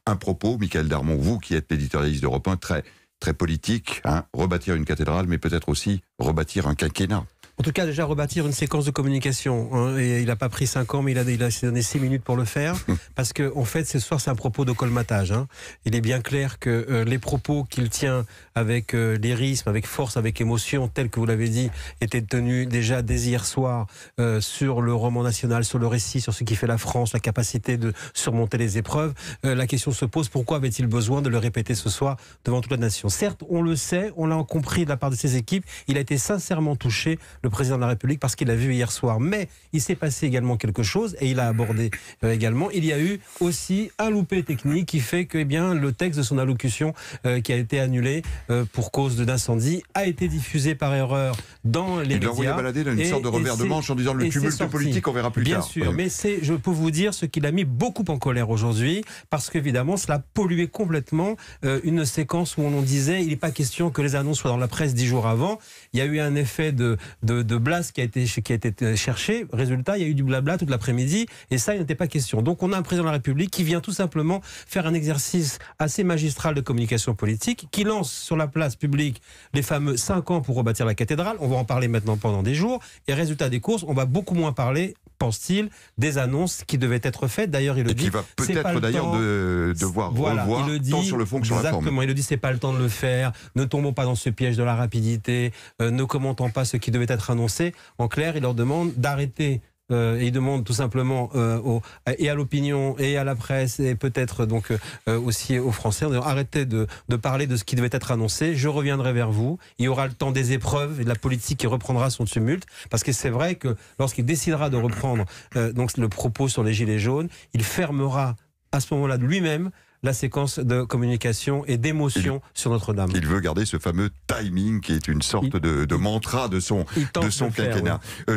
un propos, Michael Darmon, vous qui êtes l'éditorialiste d'Europe 1, très politique, hein, rebâtir une cathédrale, mais peut-être aussi rebâtir un quinquennat. En tout cas, déjà rebâtir une séquence de communication. Hein, et il n'a pas pris 5 ans, mais il s'est donné 6 minutes pour le faire. Parce que, en fait, ce soir, c'est un propos de colmatage. Hein. Il est bien clair que les propos qu'il tient avec lyrisme, avec force, avec émotion, tels que vous l'avez dit, étaient tenus déjà dès hier soir sur le roman national, sur le récit, sur ce qui fait la France, la capacité de surmonter les épreuves. La question se pose, pourquoi avait-il besoin de le répéter ce soir devant toute la nation? Certes, on le sait, on l'a compris de la part de ses équipes, il a été sincèrement touché, le président de la République, parce qu'il l'a vu hier soir. Mais il s'est passé également quelque chose, et il a abordé également, il y a eu aussi un loupé technique qui fait que le texte de son allocution qui a été annulé pour cause d'incendie a été diffusé par erreur dans les médias. Il l'a envoyé balader dans une sorte de revers de manche en disant le tumulte politique, on verra plus tard. Bien sûr, mais je peux vous dire ce qui l'a mis beaucoup en colère aujourd'hui, parce qu'évidemment cela a pollué complètement une séquence où on disait il n'est pas question que les annonces soient dans la presse 10 jours avant. Il y a eu un effet de blast qui a été cherché. Résultat, il y a eu du blabla toute l'après-midi et ça, il n'était pas question. Donc on a un président de la République qui vient tout simplement faire un exercice assez magistral de communication politique, qui lance sur la place publique les fameux 5 ans pour rebâtir la cathédrale. On va en parler maintenant pendant des jours. Et résultat des courses, on va beaucoup moins parler, pense-t-il, des annonces qui devaient être faites. D'ailleurs, il le dit. Qui va peut-être d'ailleurs devoir revoir tant sur le fond que sur la forme. Exactement. Il le dit, c'est pas le temps de le faire. Ne tombons pas dans ce piège de la rapidité. Ne commentons pas ce qui devait être annoncé. En clair, il leur demande d'arrêter. Et il demande tout simplement et à l'opinion et à la presse et peut-être donc aussi aux Français, arrêtez de parler de ce qui devait être annoncé, je reviendrai vers vous, il y aura le temps des épreuves et de la politique qui reprendra son tumulte, parce que c'est vrai que lorsqu'il décidera de reprendre donc le propos sur les gilets jaunes, il fermera à ce moment-là de lui-même la séquence de communication et d'émotion sur Notre-Dame. Il veut garder ce fameux timing qui est une sorte de mantra de son quinquennat. Oui.